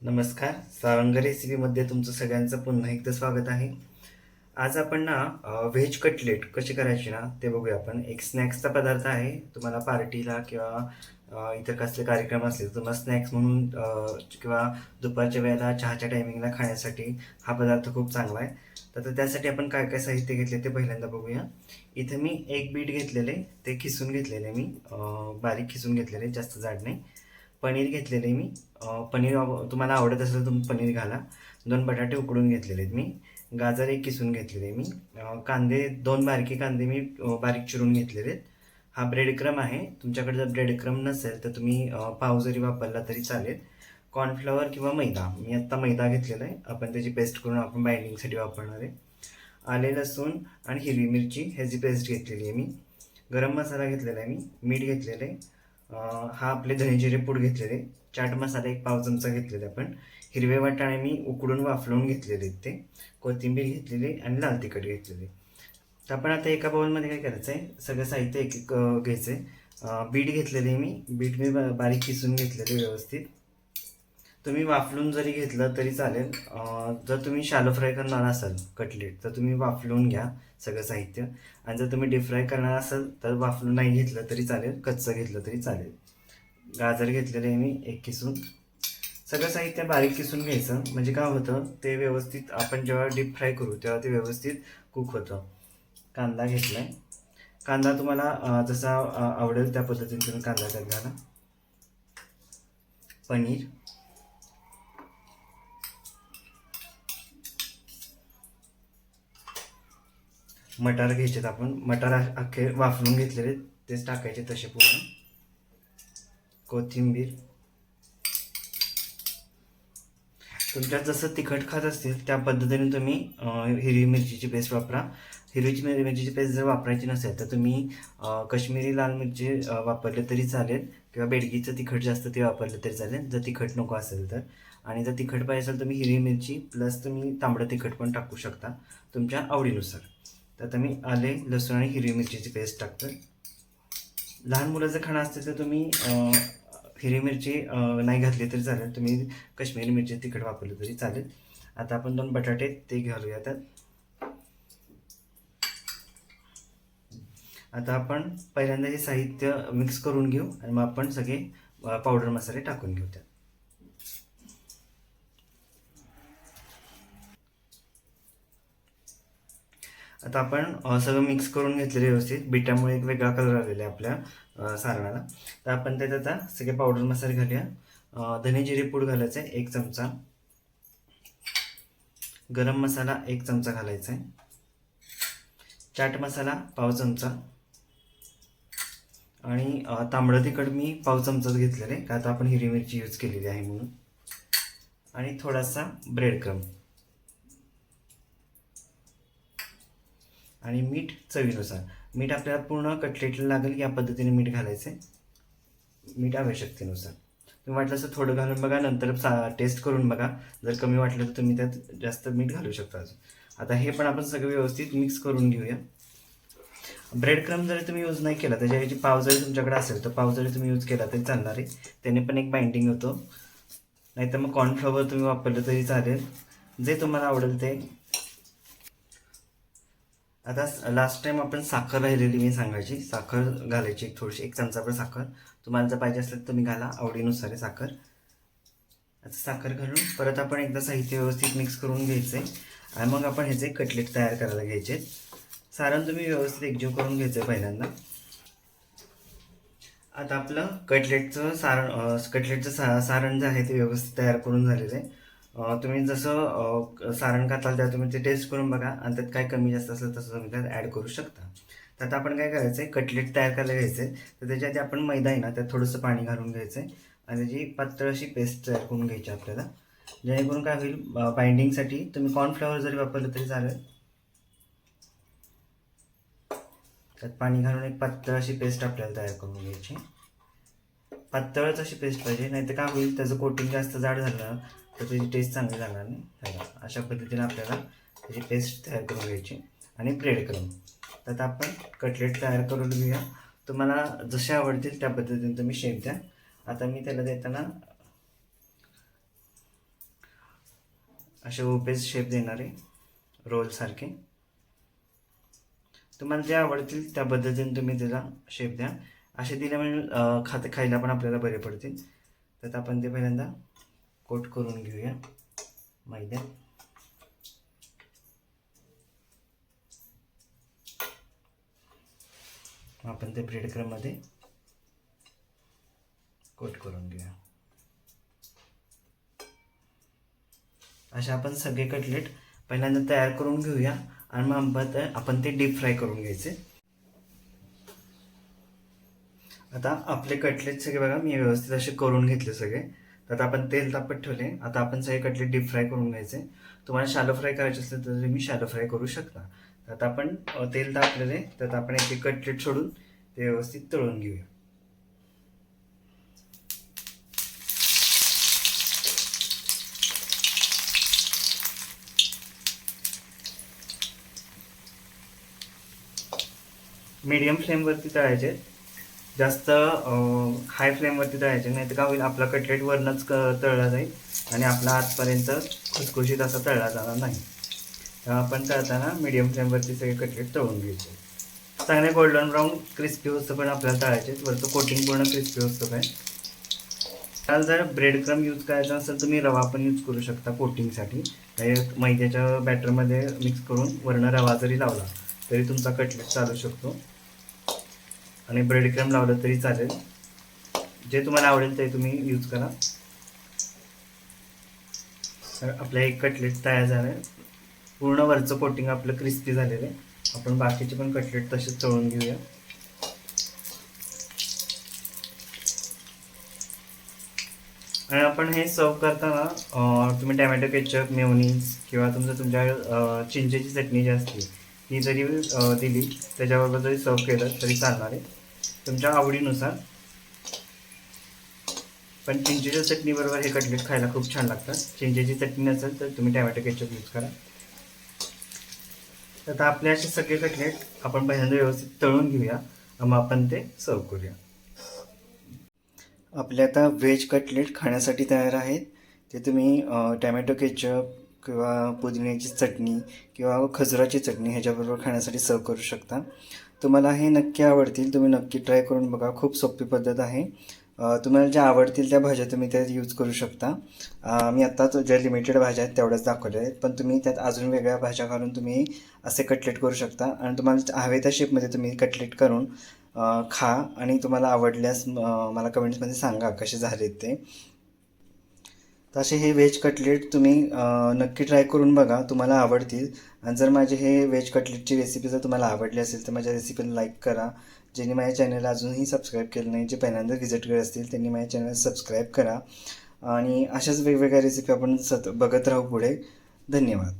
नमस्कार. सारंग रेसिपीमध्ये तुमचं सगळ्यांचं पुन्हा एकदा स्वागत आहे. आज आपण ना व्हेज कटलेट कशी करायची ना ते बघूया आपण. एक स्नॅक्सचा पदार्थ आहे. तुम्हाला पार्टीला किंवा इतर कसले कार्यक्रम असले तर तुम्हाला स्नॅक्स म्हणून किंवा दुपारच्या वेळेला चहाच्या टायमिंगला खाण्यासाठी हा पदार्थ खूप चांगला आहे. तर त्यासाठी आपण काय काय साहित्य घेतले ते पहिल्यांदा बघूया. इथे मी एक बीट घेतलेले, ते खिसून घेतलेले मी, बारीक खिसून घेतलेले, जास्त जाड नाही. पनीर घेतलेले मी, पनीर तुम्हाला आवडत असेल तर तुम्ही पनीर घाला. 2 बटाटे उकडून घेतलेले आहेत मी. गाजर एक किसून घेतलेले मी. कांदे 2 बारके कांदे मी बारीक चिरून घेतलेले आहेत. हा ब्रेड क्रम आहे. तुमच्याकडे जर ब्रेड क्रम नसेल तर तुम्ही पाव जरी वापरला तरी चालेल. कॉर्नफ्लॉवर किंवा मैदा, मी आत्ता मैदा घेतलेला आहे. आपण त्याची पेस्ट करून आपण बाइंडिंगसाठी वापरणार आहे. आले लसूण आणि हिरवी मिरची ह्याची पेस्ट घेतलेली आहे मी. गरम मसाला घेतलेला आहे मी. मीठ घेतलेलं आहे. हा आपले धने जिरे पूड घेतलेले. चाट मसाला एक पाव चमचा घेतलेला आपण. हिरवे वाटाणे मी उकडून वाफलवून घेतलेले आहेत ते. कोथिंबीर घेतलेली आणि लाल तिखट घेतलेले. तर आपण आता एका बाउलमध्ये काय करायचं आहे, सगळं साहित्य एक एक घ्यायचं आहे. बीट घेतलेले मी. बीट मी बारीक किसून घेतलेले व्यवस्थित. तुम्ही वाफलून जरी घेतलं तरी चालेल. जर तुम्ही शॅलो फ्राय करणार असाल कटलेट तर तुम्ही वाफलून घ्या सगळं साहित्य. आणि जर तुम्ही डीप फ्राय करणार असाल तर वाफलून नाही घेतलं तरी चालेल, कच्चं घेतलं तरी चालेल. गाजर घेतलेलं आहे मी एक किसून. सगळं साहित्य बारीक किसून घ्यायचं, म्हणजे काय होतं ते व्यवस्थित आपण जेव्हा डीप फ्राय करू तेव्हा ते व्यवस्थित कुक होतं. कांदा घेतला आहे. कांदा तुम्हाला जसा आवडेल त्या पद्धतीने तुम्ही कांदा त्यात घाला. पनीर, मटार घ्यायचेत आपण. मटार अख्खे वाफलून घेतलेले तेच टाकायचे तसे पूर्ण. कोथिंबीर, तुमच्यात जसं तिखट खात असतील त्या पद्धतीने तुम्ही हिरवी मिरचीची पेस्ट वापरा. हिरवी मिरचीची पेस्ट जर वापरायची नसेल तर तुम्ही कश्मीरी लाल मिरची वापरले तरी चालेल, किंवा बेडगीचं तिखट जास्त ते वापरलं तरी चालेल जर तिखट नको असेल तर. आणि जर तिखट पाहिजे असेल तर मी हिरवी मिरची प्लस तुम्ही तांबडं तिखट पण टाकू शकता तुमच्या आवडीनुसार. तर आता मी आले लसूण आणि हिरवी मिरचीची पेस्ट टाकतो. लहान मुलं जर खाणं असतील तर तुम्ही हिरवी मिरची नाही घातली तरी चालेल, तुम्ही कश्मीरी मिरची तिखट वापरली तरी चालेल. आता आपण 2 बटाटे ते घालूया त्यात. आता आपण पहिल्यांदा हे साहित्य मिक्स करून घेऊ आणि मग आपण सगळे पावडर मसाले टाकून घेऊ त्यात. आता आपण सगळं मिक्स करून घेतलेलं व्यवस्थित. बिटामुळे एक वेगळा कलर आलेला आहे आपल्या सारणाला. तर आपण त्यात आता सगळे पावडर मसाले घालूया. धने जिरे पूड घालायचं आहे 1 चमचा. गरम मसाला 1 चमचा घालायचा आहे. चाट मसाला पाव चमचा. आणि तांबडं तिखट मी पाव चमचाच घेतलेलं आहे, का आता आपण हिरवी मिरची यूज केलेली आहे म्हणून. आणि थोडासा ब्रेड क्रम आणि मीठ चवीनुसार. मीठ आपल्याला पूर्ण कटलेटला लागेल या पद्धतीने मीठ घालायचं आहे. मीठ आवश्यकतेनुसार तुम्ही वाटलं असं थोडं घालून बघा, नंतर टेस्ट करून बघा. जर कमी वाटलं तर तुम्ही त्यात जास्त मीठ घालू शकता अजून. आता हे पण आपण सगळं व्यवस्थित मिक्स करून घेऊया. ब्रेड क्रम जरी तुम्ही यूज नाही केला, त्याच्याऐवजी पाव जरी तुमच्याकडे असेल तर पाव जरी तुम्ही यूज केला तरी चालणार आहे. त्याने पण एक बाइंडिंग होतो. नाहीतर मग कॉर्नफ्लॉवर तुम्ही वापरलं तरी चालेल, जे तुम्हाला आवडेल ते. आता लास्ट टाइम आपण साखर राहिलेली मी सांगायची, साखर घालायची थोडीशी, 1 चमचाभर साखर. तुम्हाला जर पाहिजे असेल तर तुम्ही घाला, आवडीनुसार आहे साखर. आता साखर घालून परत आपण एकदा साहित्य व्यवस्थित मिक्स करून घ्यायचं आहे आणि मग आपण ह्याचे कटलेट तयार करायला घ्यायचे. सारण तुम्ही व्यवस्थित एकजीव करून घ्यायचं आहे पहिल्यांदा. आता आपलं कटलेटचं सारण जे आहे ते व्यवस्थित तयार करून झालेलं आहे. तुम्ही जसं सारण घातलं त्या तुम्ही ते टेस्ट करून बघा आणि त्यात काय कमी जास्त असेल तसं तुम्ही त्यात ॲड करू शकता. तर आता आपण काय करायचं आहे, कटलेट तयार करायला घ्यायचं आहे. तर त्याच्या आधी आपण मैदा आहे ना त्यात थोडंसं पाणी घालून घ्यायचं आहे आणि त्याची पातळ अशी पेस्ट तयार करून घ्यायची आपल्याला. जेणेकरून काय होईल, बाइंडिंगसाठी तुम्ही कॉर्नफ्लॉवर जरी वापरलं तरी चालेल. त्यात पाणी घालून एक पातळ अशी पेस्ट आपल्याला तयार करून घ्यायची. पातळच अशी पेस्ट पाहिजे, नाही तर काय होईल त्याचं कोटिंग जास्त जाड झालं तर त्याची टेस्ट चांगली लागणार नाही. अशा पद्धतीने आपल्याला त्याची पेस्ट तयार करून घ्यायची. आणि ब्रेड क्रम. तर आपण कटलेट तयार करून घेऊया. तुम्हाला जसे आवडतील त्या पद्धतीने तुम्ही शेप द्या. आता मी त्याला देताना असे उभेच शेप देणारे रोलसारखे. तुम्हाला जे आवडतील त्या पद्धतीने तुम्ही त्याला शेप द्या. असे दिले म्हणजे खायला पण आपल्याला बरे पडतील. तर आपण ते पहिल्यांदा कोट करून घेऊया मैद्यात. आपण ते ब्रेड क्रममध्ये कोट करून घेऊया. अशा आपण सगळे कटलेट पहिल्यांदा तयार करून घेऊया आणि मग आपण ते डीप फ्राय करून घ्यायचे. आता आपले कटलेट सगळे बघा मी व्यवस्थित असे करून घेतले सगळे. तर आता आपण तेल तापत ठेवले. आता आपण सगळे कटलेट डीप फ्राय करून घ्यायचे. तुम्हाला शॅलो फ्राय करायचे असेल तर तुम्ही शॅलो फ्राय करू शकता. तर आता आपण तेल तापलेले तर आपण एक कटलेट सोडून ते व्यवस्थित तळून घेऊया. मीडियम फ्लेमवरती तळायचे, जास्त हाय फ्लेमवरती तळायचे, नाही तर काय होईल आपला कटलेट वरनंच तळला जाईल आणि आपला आतपर्यंत खुसखुशीत असा तळला जाणार नाही. आपण तळताना मीडियम फ्लेमवरती सगळे कटलेट तळून घ्यायचे. चांगले गोल्डन ब्राऊन क्रिस्पी होतं पण आपल्याला तळायचे. वरचं कोटिंग पूर्ण क्रिस्पी होतं काय. त्याला जर ब्रेड क्रम यूज करायचा असेल तुम्ही रवा पण यूज करू शकता कोटिंगसाठी. मैद्याच्या बॅटरमध्ये मिक्स करून वरनं रवा जरी लावला तरी तुमचा कटलेट चालू शकतो आणि ब्रेड क्रम लावलं तरी चालेल. जे तुम्हाला आवडेल ते तुम्ही यूज करा. तर आपलं एक कटलेट तयार झालं आहे. पूर्ण वरचं कोटिंग आपलं क्रिस्पी झालेलं आहे. आपण बाकीचे पण कटलेट तसेच तळून घेऊया. आणि आपण हे सर्व करताना तुम्ही टॅमॅटो केचप मेयोनीज किंवा तुमच्या चिंचेची चटणी जी असते ती जरी दिली त्याच्याबरोबर जरी सर्व केलं तरी चालणार आहे तुमच्या आवडीनुसार. पण चिंचेच्या चटणीबरोबर हे कटलेट खायला खूप छान लागतात. चिंचेची चटणी नसेल तर तुम्ही टॅमॅटो केचप यूज करा. तर आता आपले असे सगळे कटलेट आपण पहिल्यांदा व्यवस्थित तळून घेऊया मग आपण ते सर्व करूया. आपले आता व्हेज कटलेट खाण्यासाठी तयार आहेत. ते तुम्ही टॅमॅटो केचप किंवा पुदिन्याची चटणी किंवा खजुराची चटणी ह्याच्याबरोबर खाण्यासाठी सर्व करू शकता. तुम्हाला हे नक्की आवडतील. तुम्ही नक्की ट्राय करून बघा. खूप सोपी पद्धत आहे. तुम्हाला ज्या आवडतील त्या भाज्या तुम्ही त्यात यूज करू शकता. मी आत्ता ज्या लिमिटेड भाज्या आहेत तेवढ्याच दाखवल्या आहेत, पण तुम्ही त्यात अजून वेगळ्या भाज्या घालून तुम्ही असे कटलेट करू शकता आणि तुम्हाला हवे त्या शेपमध्ये तुम्ही कटलेट करून खा आणि तुम्हाला आवडल्यास मला कमेंट्समध्ये सांगा कसे झालेत ते. तसे हे व्हेज कटलेट तुम्ही नक्की ट्राय करून बघा. तुम्हाला आवडतील. आणि जर माझे हे व्हेज कटलेटची रेसिपी जर तुम्हाला आवडली असेल तर माझ्या रेसिपीला लाईक करा. ज्यांनी माझ्या चॅनलला अजूनही सबस्क्राईब केलं नाही, जे पहिल्यांदा व्हिजिट करत असतील त्यांनी माझ्या चॅनलला सबस्क्राईब करा. आणि अशाच वेगवेगळ्या रेसिपी आपण बघत राहू पुढे. धन्यवाद.